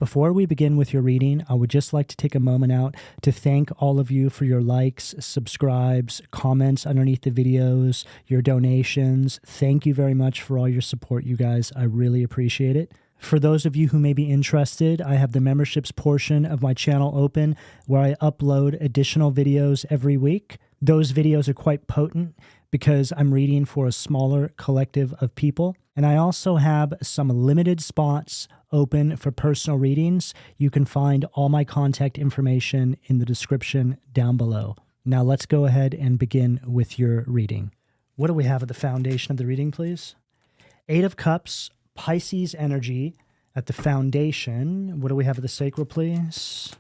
Before we begin with your reading, I would just like to take a moment out to thank all of you for your likes, subscribes, comments underneath the videos, your donations. Thank you very much for all your support, you guys. I really appreciate it. For those of you who may be interested, I have the memberships portion of my channel open where I upload additional videos every week. Those videos are quite potent because I'm reading for a smaller collective of people. And I also have some limited spots open for personal readings. You can find all my contact information in the description down below. Now let's go ahead and begin with your reading. What do we have at the foundation of the reading, please? Eight of Cups, Pisces energy at the foundation. What do we have at the sacral, please?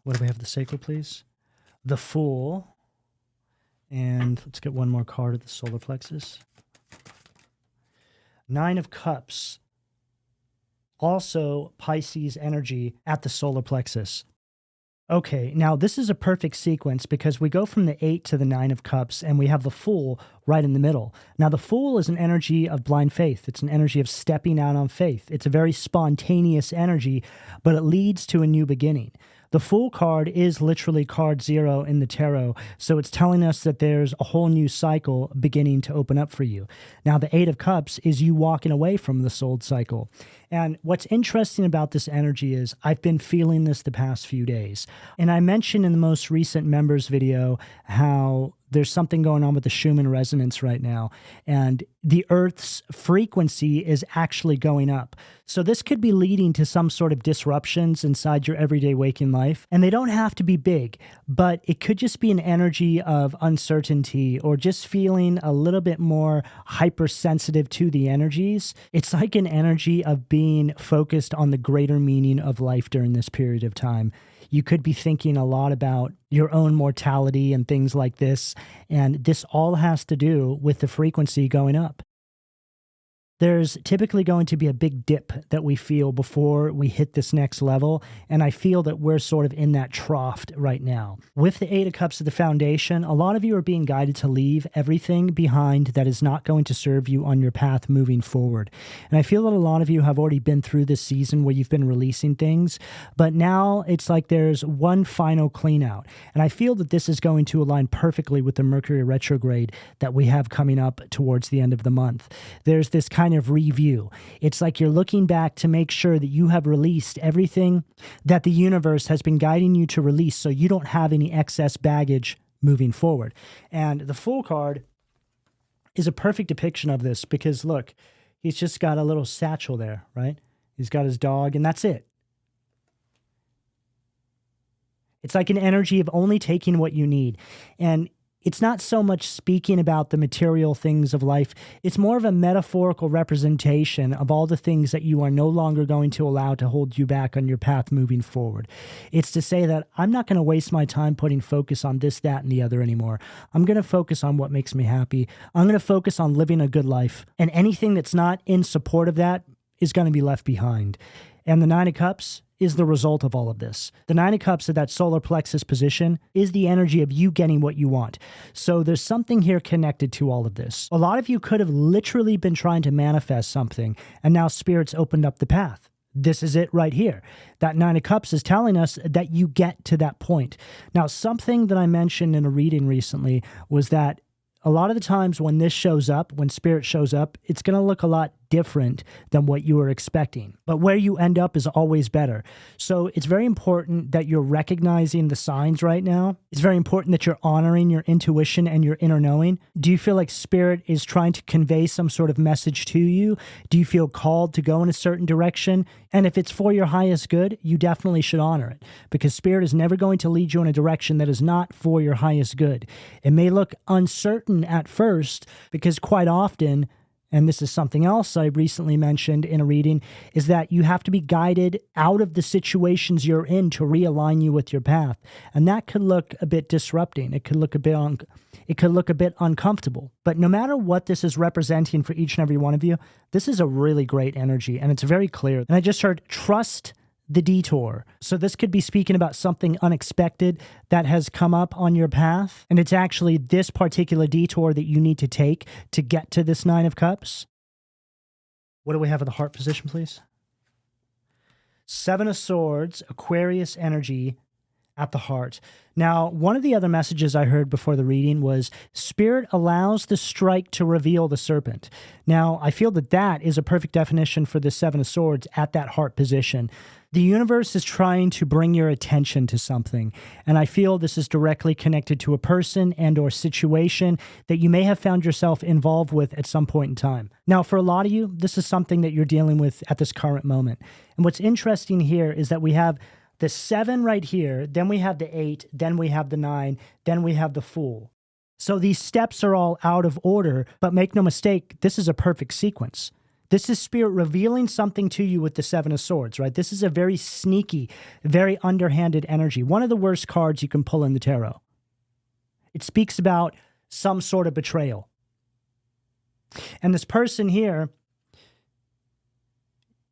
What do we have at the sacral, please? The Fool. And let's get one more card at the solar plexus. Nine of Cups. Also Pisces energy at the solar plexus. Okay, now this is a perfect sequence because we go from the 8 to the 9 of Cups and we have the Fool right in the middle. Now the Fool is an energy of blind faith. It's an energy of stepping out on faith. It's a very spontaneous energy, but it leads to a new beginning. The Fool card is literally card 0 in the tarot, so it's telling us that there's a whole new cycle beginning to open up for you. Now, the 8 of Cups is you walking away from the soul cycle. And what's interesting about this energy is I've been feeling this the past few days. And I mentioned in the most recent members video how there's something going on with the Schumann resonance right now, and the Earth's frequency is actually going up. So this could be leading to some sort of disruptions inside your everyday waking life, and they don't have to be big, but it could just be an energy of uncertainty or just feeling a little bit more hypersensitive to the energies. It's like an energy of being focused on the greater meaning of life during this period of time. You could be thinking a lot about your own mortality and things like this, and this all has to do with the frequency going up. There's typically going to be a big dip that we feel before we hit this next level, and I feel that we're sort of in that trough right now. With the 8 of Cups at the foundation, a lot of you are being guided to leave everything behind that is not going to serve you on your path moving forward. And I feel that a lot of you have already been through this season where you've been releasing things, but now it's like there's one final clean out. And I feel that this is going to align perfectly with the Mercury retrograde that we have coming up towards the end of the month. There's this kind of review. It's like you're looking back to make sure that you have released everything that the universe has been guiding you to release so you don't have any excess baggage moving forward. And the Fool card is a perfect depiction of this because look, he's just got a little satchel there, right? He's got his dog and that's it. It's like an energy of only taking what you need. And it's not so much speaking about the material things of life. It's more of a metaphorical representation of all the things that you are no longer going to allow to hold you back on your path moving forward. It's to say that I'm not going to waste my time putting focus on this, that, and the other anymore. I'm going to focus on what makes me happy. I'm going to focus on living a good life. And anything that's not in support of that is going to be left behind. And the 9 of Cups is the result of all of this. The 9 of Cups at that solar plexus position is the energy of you getting what you want. So there's something here connected to all of this. A lot of you could have literally been trying to manifest something, and now Spirit's opened up the path. This is it right here. That 9 of Cups is telling us that you get to that point. Now, something that I mentioned in a reading recently was that a lot of the times when this shows up, when Spirit shows up, it's going to look a lot different than what you were expecting. But where you end up is always better. So it's very important that you're recognizing the signs right now. It's very important that you're honoring your intuition and your inner knowing. Do you feel like Spirit is trying to convey some sort of message to you? Do you feel called to go in a certain direction? And if it's for your highest good, you definitely should honor it, because Spirit is never going to lead you in a direction that is not for your highest good. It may look uncertain at first because quite often, and this is something else I recently mentioned in a reading, is that you have to be guided out of the situations you're in to realign you with your path. And that could look a bit disrupting. It could look a bit uncomfortable. But no matter what this is representing for each and every one of you, this is a really great energy, and it's very clear. And I just heard trust the detour. So this could be speaking about something unexpected that has come up on your path, and it's actually this particular detour that you need to take to get to this 9 of Cups. What do we have at the heart position, please? Seven of Swords, Aquarius energy at the heart. Now, one of the other messages I heard before the reading was Spirit allows the strike to reveal the serpent. Now, I feel that that is a perfect definition for the Seven of Swords at that heart position. The universe is trying to bring your attention to something, and I feel this is directly connected to a person and or situation that you may have found yourself involved with at some point in time. Now, for a lot of you, this is something that you're dealing with at this current moment. And what's interesting here is that we have the 7 right here, then we have the 8, then we have the 9, then we have the Fool. So these steps are all out of order, but make no mistake, this is a perfect sequence. This is Spirit revealing something to you with the 7 of Swords, right? This is a very sneaky, very underhanded energy. One of the worst cards you can pull in the tarot. It speaks about some sort of betrayal. And this person here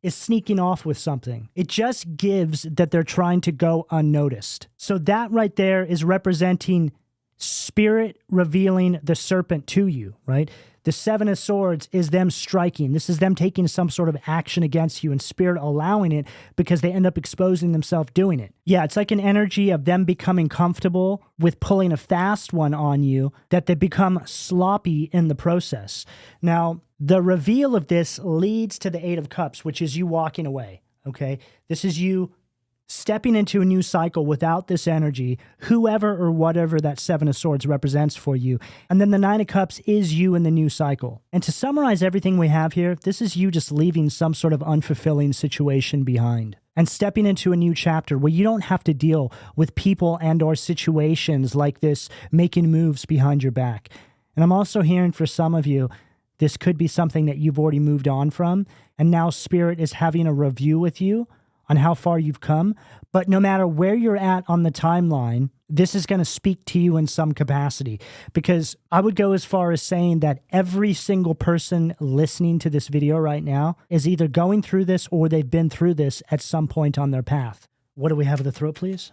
is sneaking off with something. It just gives that they're trying to go unnoticed. So that right there is representing Spirit revealing the serpent to you, right? The 7 of Swords is them striking. This is them taking some sort of action against you and Spirit allowing it because they end up exposing themselves doing it. Yeah, it's like an energy of them becoming comfortable with pulling a fast one on you, that they become sloppy in the process. Now, the reveal of this leads to the 8 of Cups, which is you walking away, okay? This is you stepping into a new cycle without this energy, whoever or whatever that 7 of Swords represents for you. And then the 9 of Cups is you in the new cycle. And to summarize everything we have here, this is you just leaving some sort of unfulfilling situation behind and stepping into a new chapter where you don't have to deal with people and or situations like this making moves behind your back. And I'm also hearing for some of you, this could be something that you've already moved on from, and now Spirit is having a review with you on how far you've come. But no matter where you're at on the timeline, this is going to speak to you in some capacity, because I would go as far as saying that every single person listening to this video right now is either going through this or they've been through this at some point on their path. What do we have at the throat, please?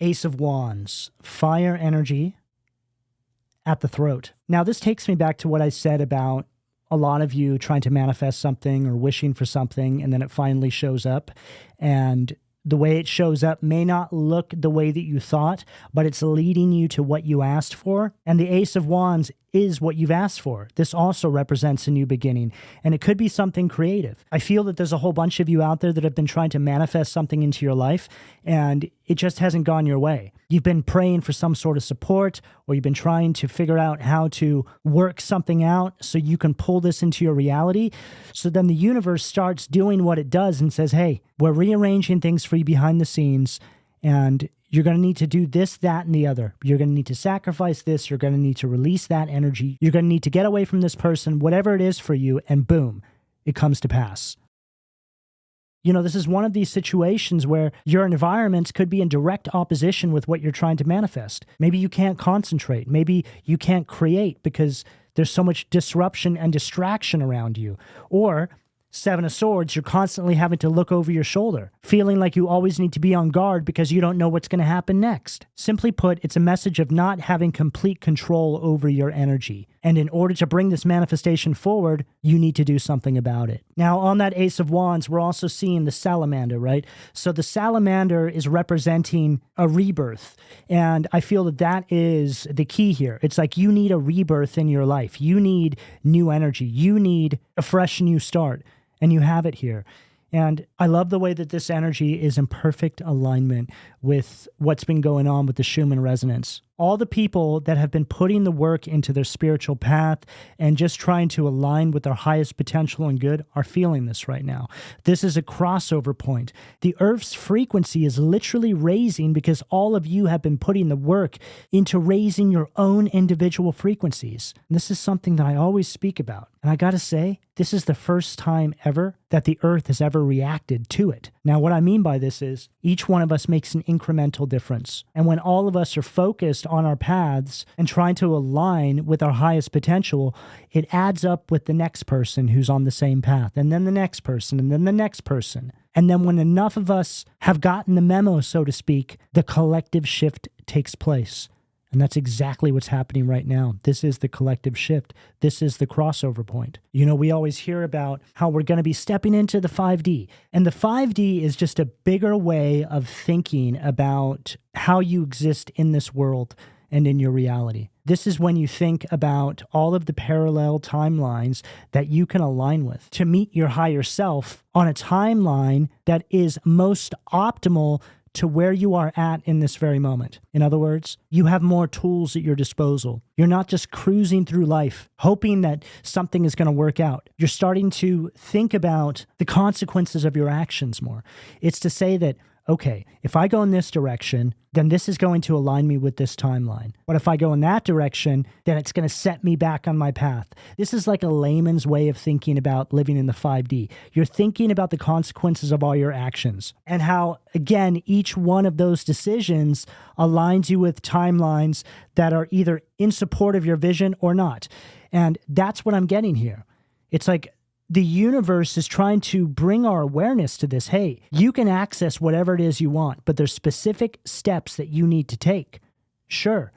Ace of Wands, fire energy at the throat. Now, this takes me back to what I said about a lot of you trying to manifest something or wishing for something, and then it finally shows up. And the way it shows up may not look the way that you thought, but it's leading you to what you asked for. And the Ace of Wands is what you've asked for. This also represents a new beginning, and it could be something creative. I feel that there's a whole bunch of you out there that have been trying to manifest something into your life, and it just hasn't gone your way. You've been praying for some sort of support, or you've been trying to figure out how to work something out so you can pull this into your reality. So then the universe starts doing what it does and says, hey, we're rearranging things for you behind the scenes, and you're going to need to do this, that, and the other. You're going to need to sacrifice this. You're going to need to release that energy. You're going to need to get away from this person, whatever it is for you, and boom, it comes to pass. You know, this is one of these situations where your environment could be in direct opposition with what you're trying to manifest. Maybe you can't concentrate. Maybe you can't create because there's so much disruption and distraction around you. Or 7 of Swords, you're constantly having to look over your shoulder, feeling like you always need to be on guard because you don't know what's going to happen next. Simply put, it's a message of not having complete control over your energy. And in order to bring this manifestation forward, you need to do something about it. Now, on that Ace of Wands, we're also seeing the salamander, right? So the salamander is representing a rebirth. And I feel that that is the key here. It's like you need a rebirth in your life. You need new energy. You need a fresh new start. And you have it here. And I love the way that this energy is in perfect alignment with what's been going on with the Schumann resonance. All the people that have been putting the work into their spiritual path and just trying to align with their highest potential and good are feeling this right now. This is a crossover point. The Earth's frequency is literally raising because all of you have been putting the work into raising your own individual frequencies. And this is something that I always speak about. And I gotta say, this is the first time ever that the Earth has ever reacted to it. Now, what I mean by this is each one of us makes an incremental difference. And when all of us are focused on our paths and trying to align with our highest potential, it adds up with the next person who's on the same path, and then the next person, and then the next person. And then when enough of us have gotten the memo, so to speak, the collective shift takes place. And that's exactly what's happening right now. This is the collective shift. This is the crossover point. You know, we always hear about how we're going to be stepping into the 5D. And the 5D is just a bigger way of thinking about how you exist in this world and in your reality. This is when you think about all of the parallel timelines that you can align with to meet your higher self on a timeline that is most optimal to where you are at in this very moment. In other words, you have more tools at your disposal. You're not just cruising through life, hoping that something is going to work out. You're starting to think about the consequences of your actions more. It's to say that, okay, if I go in this direction, then this is going to align me with this timeline. But if I go in that direction, then it's going to set me back on my path. This is like a layman's way of thinking about living in the 5D. You're thinking about the consequences of all your actions and how, again, each one of those decisions aligns you with timelines that are either in support of your vision or not. And that's what I'm getting here. It's like the universe is trying to bring our awareness to this. Hey, you can access whatever it is you want, but there's specific steps that you need to take. Sure,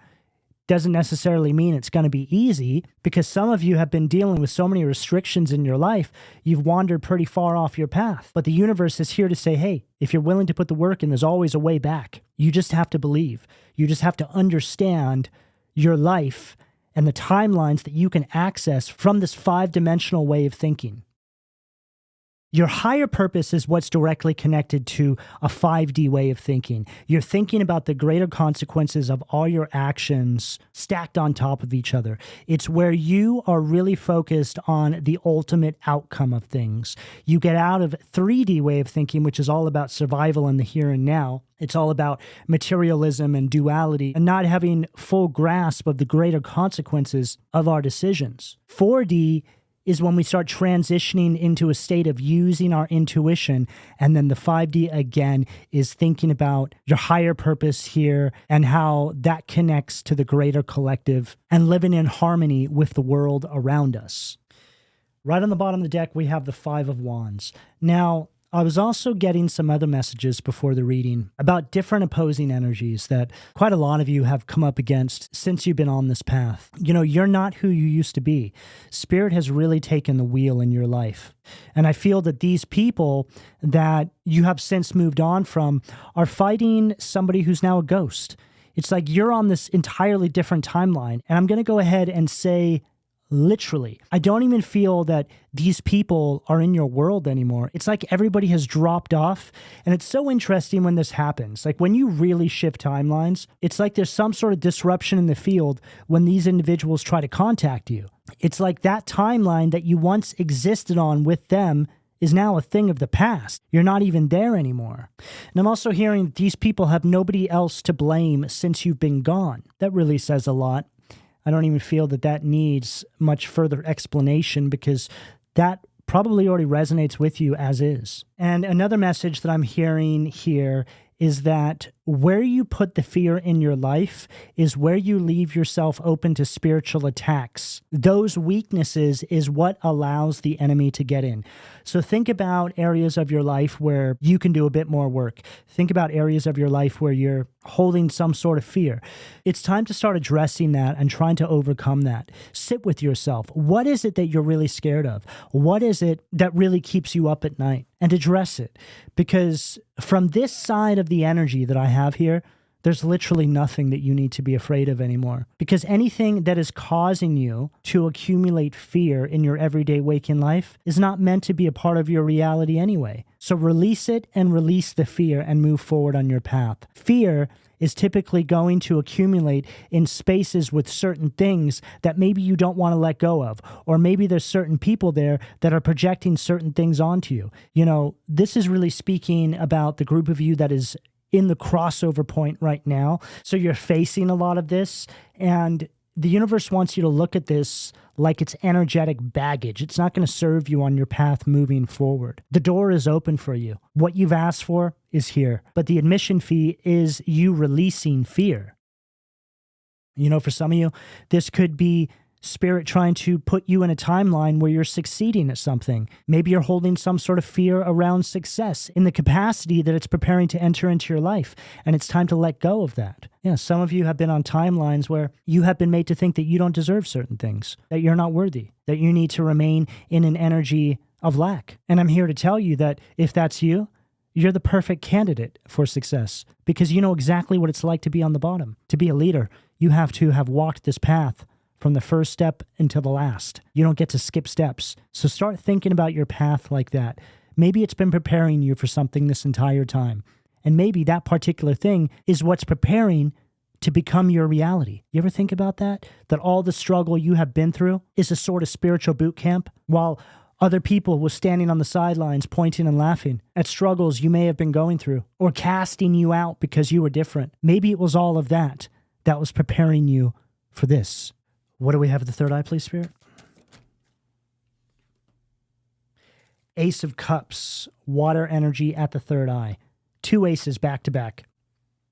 doesn't necessarily mean it's going to be easy, because some of you have been dealing with so many restrictions in your life, you've wandered pretty far off your path. But the universe is here to say, hey, if you're willing to put the work in, there's always a way back. You just have to believe. You just have to understand your life and the timelines that you can access from this 5-dimensional way of thinking. Your higher purpose is what's directly connected to a 5D way of thinking. You're thinking about the greater consequences of all your actions stacked on top of each other. It's where you are really focused on the ultimate outcome of things. You get out of 3D way of thinking, which is all about survival in the here and now. It's all about materialism and duality and not having full grasp of the greater consequences of our decisions. 4D is when we start transitioning into a state of using our intuition. And then the 5D, again, is thinking about your higher purpose here and how that connects to the greater collective and living in harmony with the world around us. Right on the bottom of the deck, we have the 5 of Wands. Now, I was also getting some other messages before the reading about different opposing energies that quite a lot of you have come up against since you've been on this path. You know, you're not who you used to be. Spirit has really taken the wheel in your life. And I feel that these people that you have since moved on from are fighting somebody who's now a ghost. It's like you're on this entirely different timeline. And I'm going to go ahead and say, literally, I don't even feel that these people are in your world anymore. It's like everybody has dropped off. And it's so interesting when this happens. Like when you really shift timelines, it's like there's some sort of disruption in the field when these individuals try to contact you. It's like that timeline that you once existed on with them is now a thing of the past. You're not even there anymore. And I'm also hearing that these people have nobody else to blame since you've been gone. That really says a lot. I don't even feel that that needs much further explanation because that probably already resonates with you as is. And another message that I'm hearing here is that where you put the fear in your life is where you leave yourself open to spiritual attacks. Those weaknesses is what allows the enemy to get in. So think about areas of your life where you can do a bit more work. Think about areas of your life where you're holding some sort of fear. It's time to start addressing that and trying to overcome that. Sit with yourself. What is it that you're really scared of? What is it that really keeps you up at night? And address it. Because from this side of the energy that I have here, there's literally nothing that you need to be afraid of anymore. Because anything that is causing you to accumulate fear in your everyday waking life is not meant to be a part of your reality anyway. So release it and release the fear and move forward on your path. Fear is typically going to accumulate in spaces with certain things that maybe you don't want to let go of, or maybe there's certain people there that are projecting certain things onto you. You know, this is really speaking about the group of you that is in the crossover point right now. So you're facing a lot of this, and the universe wants you to look at this like it's energetic baggage. It's not going to serve you on your path moving forward. The door is open for you. What you've asked for is here, but the admission fee is you releasing fear. You know, for some of you, this could be Spirit trying to put you in a timeline where you're succeeding at something. Maybe you're holding some sort of fear around success in the capacity that it's preparing to enter into your life, and it's time to let go of that. Yeah, some of you have been on timelines where you have been made to think that you don't deserve certain things, that you're not worthy, that you need to remain in an energy of lack. And I'm here to tell you that if that's you, you're the perfect candidate for success because you know exactly what it's like to be on the bottom. To be a leader, you have to have walked this path from the first step until the last. You don't get to skip steps. So start thinking about your path like that. Maybe it's been preparing you for something this entire time. And maybe that particular thing is what's preparing to become your reality. You ever think about that? That all the struggle you have been through is a sort of spiritual boot camp, while other people were standing on the sidelines pointing and laughing at struggles you may have been going through or casting you out because you were different. Maybe it was all of that that was preparing you for this. What do we have at the third eye, please, Spirit? Ace of Cups, water energy at the third eye. 2 aces back to back.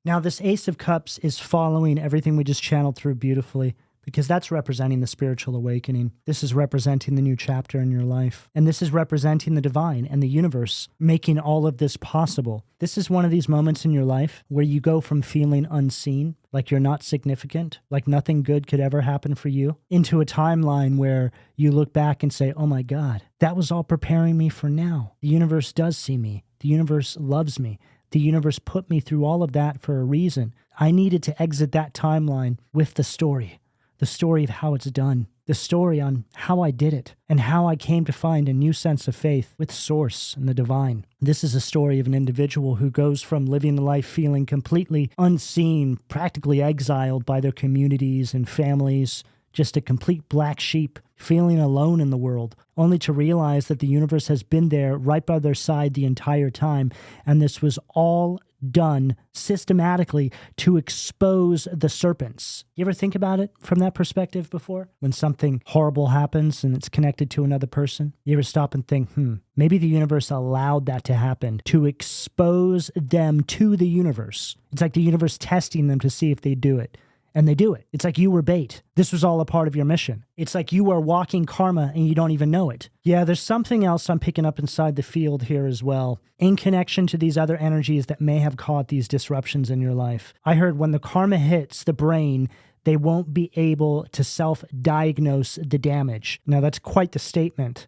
Now, this Ace of Cups is following everything we just channeled through beautifully because that's representing the spiritual awakening. This is representing the new chapter in your life. And this is representing the divine and the universe making all of this possible. This is one of these moments in your life where you go from feeling unseen, like you're not significant, like nothing good could ever happen for you, into a timeline where you look back and say, oh my God, that was all preparing me for now. The universe does see me. The universe loves me. The universe put me through all of that for a reason. I needed to exit that timeline with the story of how it's done, the story on how I did it, and how I came to find a new sense of faith with Source and the divine. This is a story of an individual who goes from living a life feeling completely unseen, practically exiled by their communities and families, just a complete black sheep, feeling alone in the world, only to realize that the universe has been there right by their side the entire time, and this was all done systematically to expose the serpents. You ever think about it from that perspective before? When something horrible happens and it's connected to another person, you ever stop and think, maybe the universe allowed that to happen to expose them to the universe. It's like the universe testing them to see if they do it. And they do it. It's like you were bait. This was all a part of your mission. It's like you are walking karma and you don't even know it. Yeah, there's something else I'm picking up inside the field here as well, in connection to these other energies that may have caused these disruptions in your life. I heard when the karma hits the brain, they won't be able to self-diagnose the damage. Now, that's quite the statement,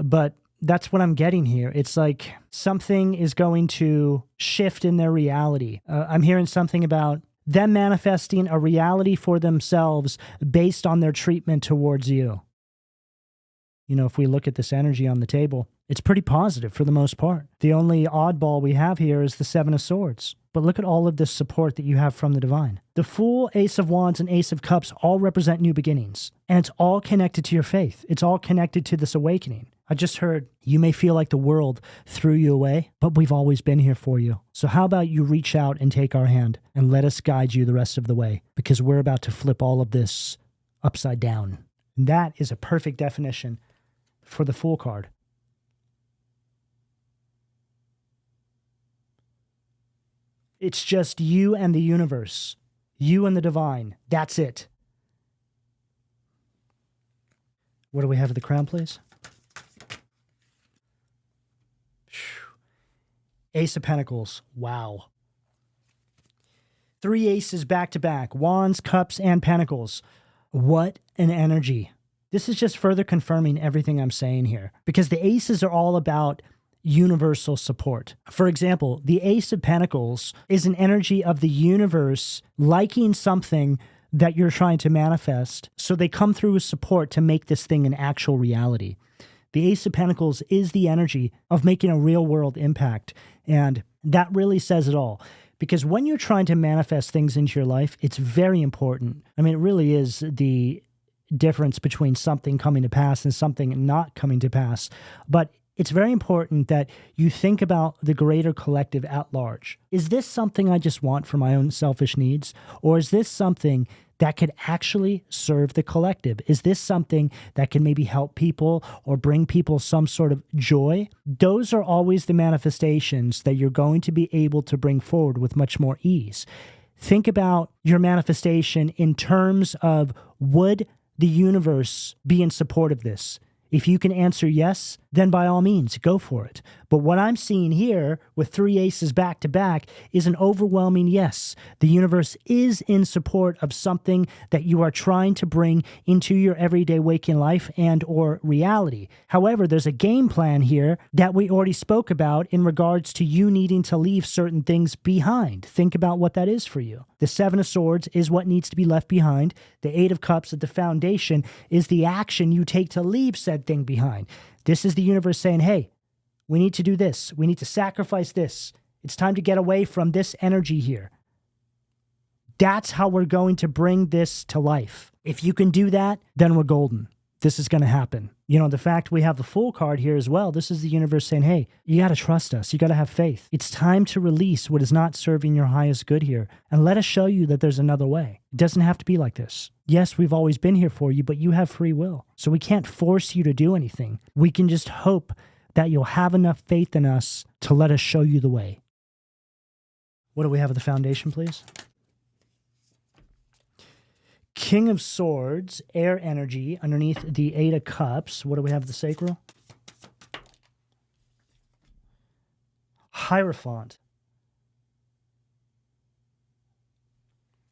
but that's what I'm getting here. It's like something is going to shift in their reality. I'm hearing something about them manifesting a reality for themselves based on their treatment towards you. You know, if we look at this energy on the table, it's pretty positive for the most part. The only oddball we have here is the Seven of Swords. But look at all of this support that you have from the divine. The Fool, Ace of Wands, and Ace of Cups all represent new beginnings. And it's all connected to your faith. It's all connected to this awakening. I just heard you may feel like the world threw you away, but we've always been here for you. So how about you reach out and take our hand and let us guide you the rest of the way, because we're about to flip all of this upside down. And that is a perfect definition for the Fool card. It's just you and the universe, you and the divine. That's it. What do we have at the crown, please? Ace of Pentacles. Wow. 3 aces back to back. Wands, Cups, and Pentacles. What an energy. This is just further confirming everything I'm saying here, because the aces are all about universal support. For example, the Ace of Pentacles is an energy of the universe liking something that you're trying to manifest, so they come through with support to make this thing an actual reality. The Ace of Pentacles is the energy of making a real-world impact, and that really says it all. Because when you're trying to manifest things into your life, it's very important. I mean, it really is the difference between something coming to pass and something not coming to pass. But it's very important that you think about the greater collective at large. Is this something I just want for my own selfish needs? Or is this something that could actually serve the collective? Is this something that can maybe help people or bring people some sort of joy? Those are always the manifestations that you're going to be able to bring forward with much more ease. Think about your manifestation in terms of, would the universe be in support of this? If you can answer yes, then by all means, go for it. But what I'm seeing here with 3 aces back to back is an overwhelming yes. The universe is in support of something that you are trying to bring into your everyday waking life and or reality. However, there's a game plan here that we already spoke about in regards to you needing to leave certain things behind. Think about what that is for you. The 7 of Swords is what needs to be left behind. The 8 of Cups at the foundation is the action you take to leave said thing behind. This is the universe saying, hey, we need to do this. We need to sacrifice this. It's time to get away from this energy here. That's how we're going to bring this to life. If you can do that, then we're golden. This is going to happen. You know, the fact we have the Fool card here as well, this is the universe saying, hey, you got to trust us. You got to have faith. It's time to release what is not serving your highest good here. And let us show you that there's another way. It doesn't have to be like this. Yes, we've always been here for you, but you have free will. So we can't force you to do anything. We can just hope that you'll have enough faith in us to let us show you the way. What do we have at the foundation, please? King of Swords, air energy, underneath the 8 of Cups. What do we have at the sacral? Hierophant.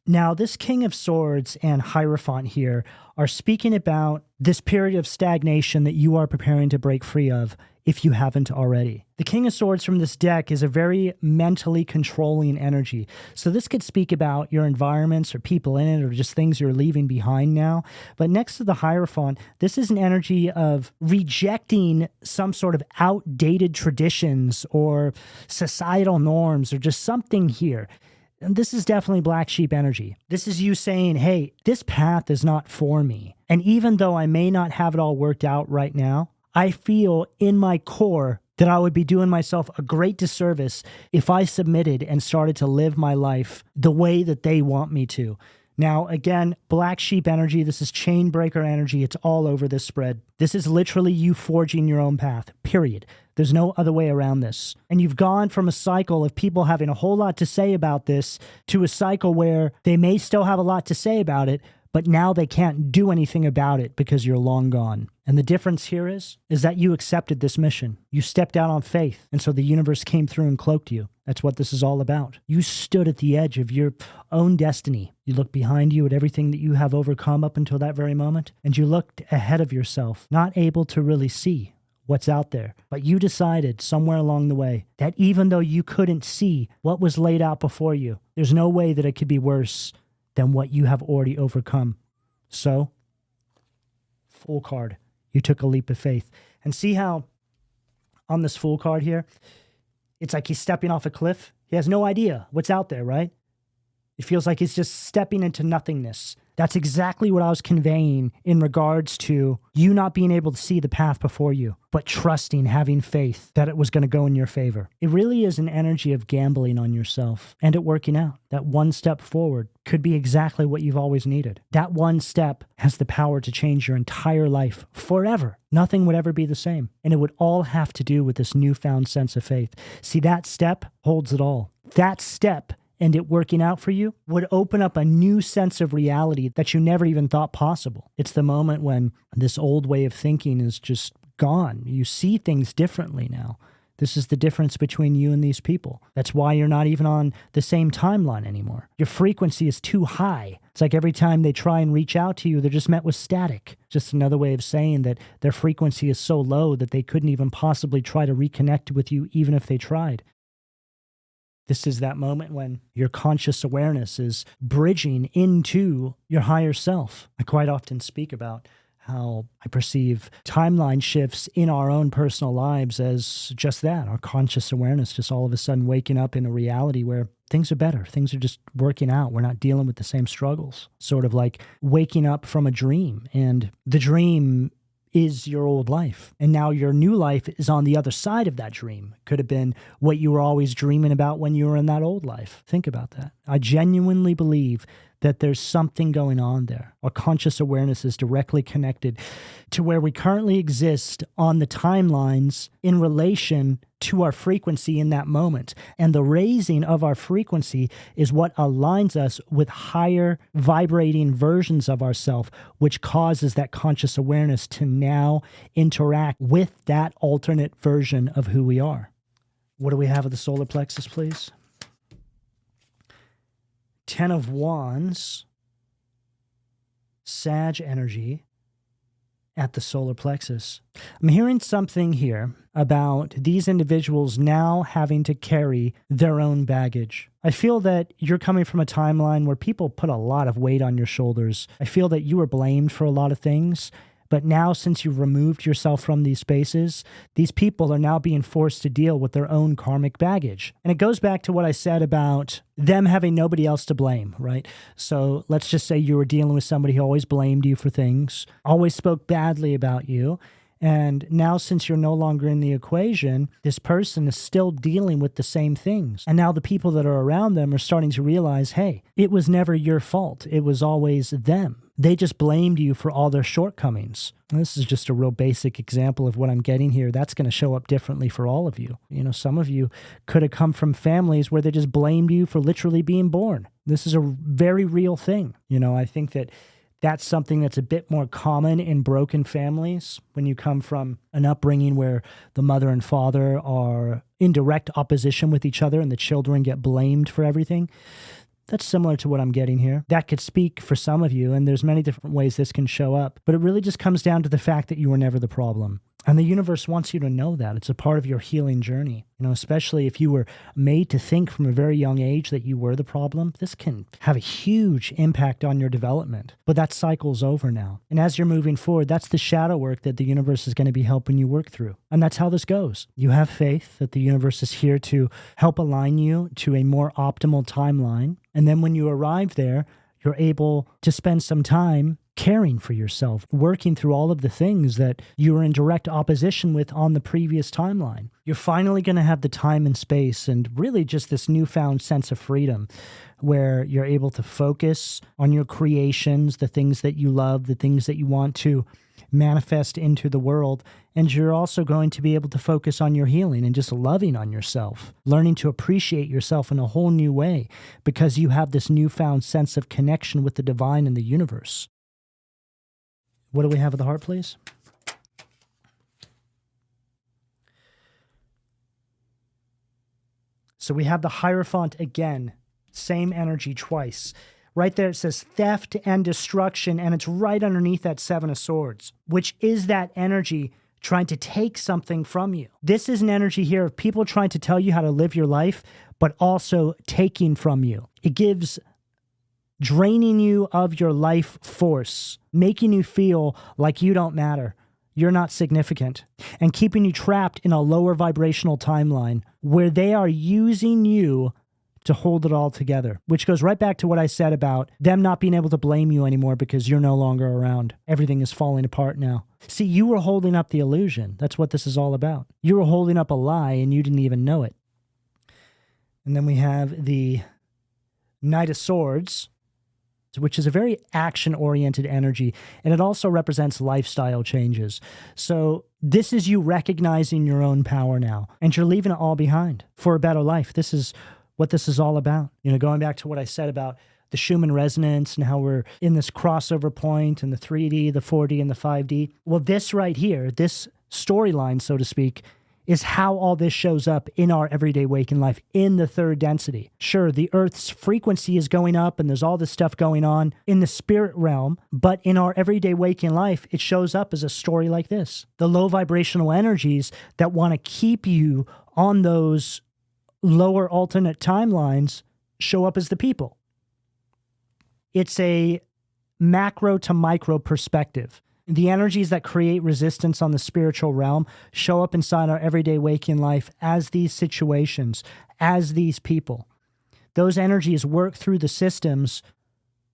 Now, this King of Swords and Hierophant here are speaking about this period of stagnation that you are preparing to break free of if you haven't already. The King of Swords from this deck is a very mentally controlling energy. So this could speak about your environments or people in it or just things you're leaving behind now. But next to the Hierophant, this is an energy of rejecting some sort of outdated traditions or societal norms or just something here. And this is definitely black sheep energy. This is you saying, hey, this path is not for me. And even though I may not have it all worked out right now, I feel in my core that I would be doing myself a great disservice if I submitted and started to live my life the way that they want me to. Now, again, black sheep energy, this is chain breaker energy. It's all over this spread. This is literally you forging your own path, period. There's no other way around this. And you've gone from a cycle of people having a whole lot to say about this to a cycle where they may still have a lot to say about it, but now they can't do anything about it because you're long gone. And the difference here is that you accepted this mission. You stepped out on faith, and so the universe came through and cloaked you. That's what this is all about. You stood at the edge of your own destiny. You looked behind you at everything that you have overcome up until that very moment, and you looked ahead of yourself, not able to really see what's out there. But you decided somewhere along the way that even though you couldn't see what was laid out before you, there's no way that it could be worse than what you have already overcome. So, Fool card. You took a leap of faith. And see how on this Fool card here, it's like he's stepping off a cliff. He has no idea what's out there, right? It feels like he's just stepping into nothingness. That's exactly what I was conveying in regards to you not being able to see the path before you, but trusting, having faith that it was going to go in your favor. It really is an energy of gambling on yourself and it working out. That one step forward could be exactly what you've always needed. That one step has the power to change your entire life forever. Nothing would ever be the same. And it would all have to do with this newfound sense of faith. See, that step holds it all. That step and it working out for you would open up a new sense of reality that you never even thought possible. It's the moment when this old way of thinking is just gone. You see things differently now. This is the difference between you and these people. That's why you're not even on the same timeline anymore. Your frequency is too high. It's like every time they try and reach out to you, they're just met with static. Just another way of saying that their frequency is so low that they couldn't even possibly try to reconnect with you even if they tried. This is that moment when your conscious awareness is bridging into your higher self. I quite often speak about how I perceive timeline shifts in our own personal lives as just that, our conscious awareness just all of a sudden waking up in a reality where things are better. Things are just working out. We're not dealing with the same struggles. Sort of like waking up from a dream, and the dream is your old life. And now your new life is on the other side of that dream. Could have been what you were always dreaming about when you were in that old life. Think about that. I genuinely believe that there's something going on there. Our conscious awareness is directly connected to where we currently exist on the timelines in relation to our frequency in that moment. And the raising of our frequency is what aligns us with higher vibrating versions of ourselves, which causes that conscious awareness to now interact with that alternate version of who we are. What do we have at the solar plexus, please? 10 of Wands, Sag energy at the solar plexus. I'm hearing something here about these individuals now having to carry their own baggage. I feel that you're coming from a timeline where people put a lot of weight on your shoulders. I feel that you were blamed for a lot of things. But now, since you've removed yourself from these spaces, these people are now being forced to deal with their own karmic baggage. And it goes back to what I said about them having nobody else to blame, right? So let's just say you were dealing with somebody who always blamed you for things, always spoke badly about you. And now, since you're no longer in the equation, this person is still dealing with the same things. And now the people that are around them are starting to realize, hey, it was never your fault. It was always them. They just blamed you for all their shortcomings. And this is just a real basic example of what I'm getting here. That's going to show up differently for all of you. You know, some of you could have come from families where they just blamed you for literally being born. This is a very real thing. You know, I think that that's something that's a bit more common in broken families when you come from an upbringing where the mother and father are in direct opposition with each other and the children get blamed for everything. That's similar to what I'm getting here. That could speak for some of you, and there's many different ways this can show up. But it really just comes down to the fact that you were never the problem. And the universe wants you to know that. It's a part of your healing journey. You know, especially if you were made to think from a very young age that you were the problem, this can have a huge impact on your development. But that cycle's over now. And as you're moving forward, that's the shadow work that the universe is going to be helping you work through. And that's how this goes. You have faith that the universe is here to help align you to a more optimal timeline. And then when you arrive there, you're able to spend some time caring for yourself, working through all of the things that you were in direct opposition with on the previous timeline. You're finally going to have the time and space and really just this newfound sense of freedom where you're able to focus on your creations, the things that you love, the things that you want to manifest into the world. And you're also going to be able to focus on your healing and just loving on yourself, learning to appreciate yourself in a whole new way because you have this newfound sense of connection with the divine and the universe. What do we have at the heart, please? So we have the Hierophant again, same energy twice. Right there it says theft and destruction, and it's right underneath that Seven of Swords, which is that energy trying to take something from you. This is an energy here of people trying to tell you how to live your life, but also taking from you. It gives draining you of your life force, making you feel like you don't matter, you're not significant, and keeping you trapped in a lower vibrational timeline where they are using you to hold it all together, which goes right back to what I said about them not being able to blame you anymore because you're no longer around. Everything is falling apart now. See, you were holding up the illusion. That's what this is all about. You were holding up a lie and you didn't even know it. And then we have the Knight of Swords, which is a very action-oriented energy, and it also represents lifestyle changes. So this is you recognizing your own power now, and you're leaving it all behind for a better life. This is what this is all about. You know, going back to what I said about the Schumann resonance and how we're in this crossover point and the 3D, the 4D, and the 5D. Well, this right here, this storyline, so to speak, is how all this shows up in our everyday waking life in the third density. Sure, the Earth's frequency is going up and there's all this stuff going on in the spirit realm, but in our everyday waking life, it shows up as a story like this. The low vibrational energies that want to keep you on those lower alternate timelines show up as the people. It's a macro to micro perspective. The energies that create resistance on the spiritual realm show up inside our everyday waking life as these situations, as these people. Those energies work through the systems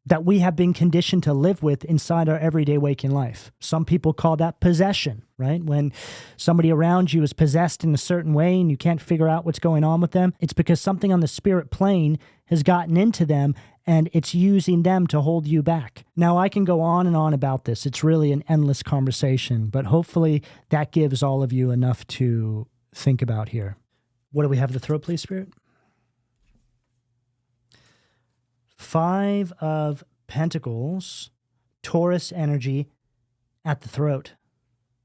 that we have been conditioned to live with inside our everyday waking life. Some people call that possession, right? When somebody around you is possessed in a certain way and you can't figure out what's going on with them, it's because something on the spirit plane has gotten into them and it's using them to hold you back. Now, I can go on and on about this. It's really an endless conversation, but hopefully that gives all of you enough to think about here. What do we have at the throat, please, Spirit? 5 of Pentacles, Taurus energy at the throat.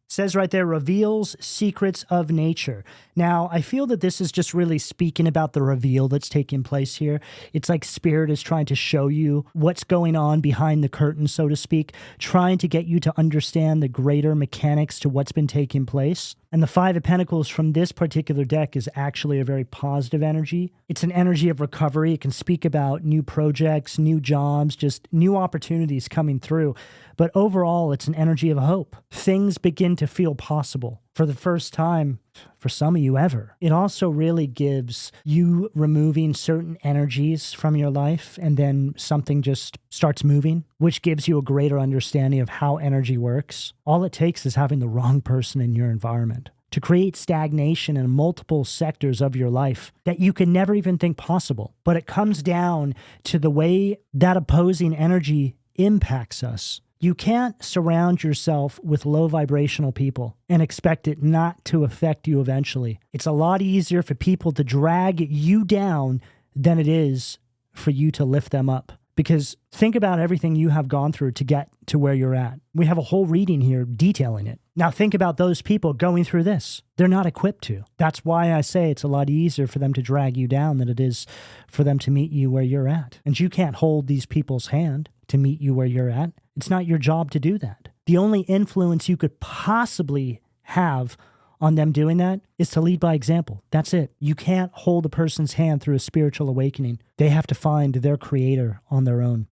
Says right there, reveals secrets of nature. Now, I feel that this is just really speaking about the reveal that's taking place here. It's like Spirit is trying to show you what's going on behind the curtain, so to speak, trying to get you to understand the greater mechanics to what's been taking place. And the 5 of Pentacles from this particular deck is actually a very positive energy. It's an energy of recovery. It can speak about new projects, new jobs, just new opportunities coming through. But overall, it's an energy of hope. Things begin to feel possible for the first time for some of you ever. It also really gives you removing certain energies from your life, and then something just starts moving, which gives you a greater understanding of how energy works. All it takes is having the wrong person in your environment to create stagnation in multiple sectors of your life that you could never even think possible. But it comes down to the way that opposing energy impacts us. You can't surround yourself with low vibrational people and expect it not to affect you eventually. It's a lot easier for people to drag you down than it is for you to lift them up. Because think about everything you have gone through to get to where you're at. We have a whole reading here detailing it. Now think about those people going through this. They're not equipped to. That's why I say it's a lot easier for them to drag you down than it is for them to meet you where you're at. And you can't hold these people's hand to meet you where you're at. It's not your job to do that. The only influence you could possibly have on them doing that is to lead by example. That's it. You can't hold a person's hand through a spiritual awakening. They have to find their creator on their own.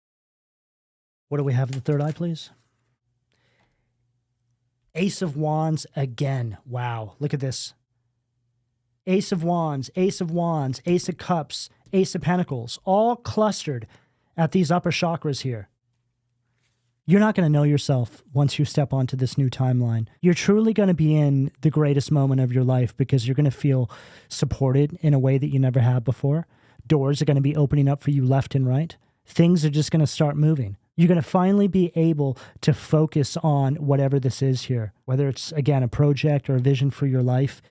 What do we have at the third eye, please? Ace of Wands again. Wow, look at this. Ace of Wands, Ace of Wands, Ace of Cups, Ace of Pentacles, all clustered at these upper chakras here. You're not going to know yourself once you step onto this new timeline. You're truly going to be in the greatest moment of your life because you're going to feel supported in a way that you never have before. Doors are going to be opening up for you left and right. Things are just going to start moving. You're going to finally be able to focus on whatever this is here, whether it's, again, a project or a vision for your life.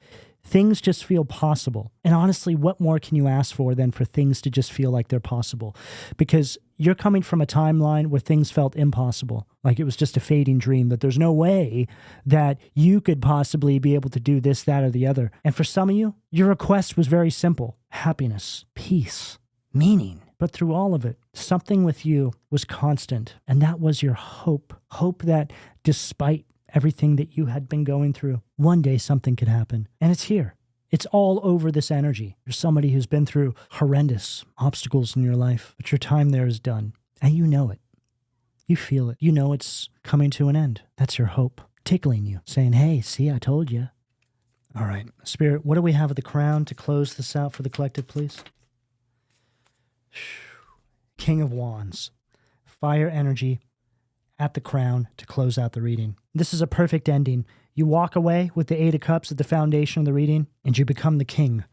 Things just feel possible. And honestly, what more can you ask for than for things to just feel like they're possible? Because you're coming from a timeline where things felt impossible, like it was just a fading dream, that there's no way that you could possibly be able to do this, that, or the other. And for some of you, your request was very simple: happiness, peace, meaning. But through all of it, something with you was constant, and that was your hope. Hope that despite everything that you had been going through, one day something could happen. And it's here. It's all over this energy. You're somebody who's been through horrendous obstacles in your life, but your time there is done. And you know it. You feel it. You know it's coming to an end. That's your hope, tickling you, saying, hey, see, I told you. All right, Spirit, what do we have at the crown to close this out for the collective, please? King of Wands, fire energy at the crown to close out the reading. This is a perfect ending. You walk away with the 8 of Cups at the foundation of the reading, and you become the king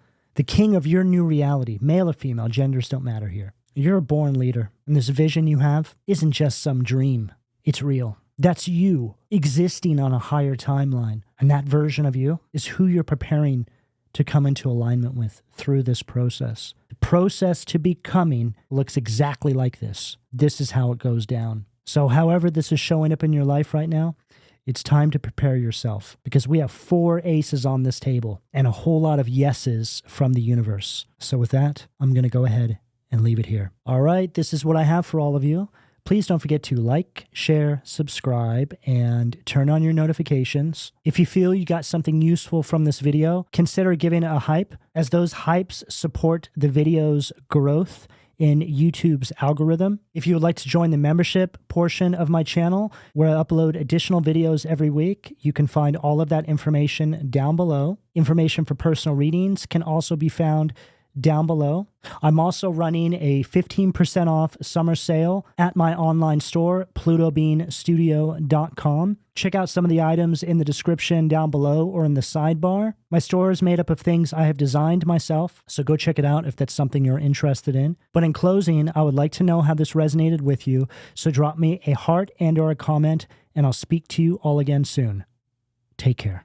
of your new reality. Male or female, genders don't matter here. You're a born leader, and this vision you have isn't just some dream. It's real. That's you existing on a higher timeline, and that version of you is who you're preparing to come into alignment with through this process. The process to becoming looks exactly like this. This is how it goes down. So however this is showing up in your life right now, it's time to prepare yourself, because we have 4 aces on this table and a whole lot of yeses from the universe. So with that, I'm going to go ahead and leave it here. All right, this is what I have for all of you. Please don't forget to like, share, subscribe, and turn on your notifications. If you feel you got something useful from this video, consider giving it a hype, as those hypes support the video's growth in YouTube's algorithm. If you would like to join the membership portion of my channel, where I upload additional videos every week, you can find all of that information down below. Information for personal readings can also be found down below. I'm also running a 15% off summer sale at my online store, PLUTOBEANstudio.com. Check out some of the items in the description down below or in the sidebar. My store is made up of things I have designed myself, so go check it out if that's something you're interested in. But in closing, I would like to know how this resonated with you, so drop me a heart and or a comment, and I'll speak to you all again soon. Take care.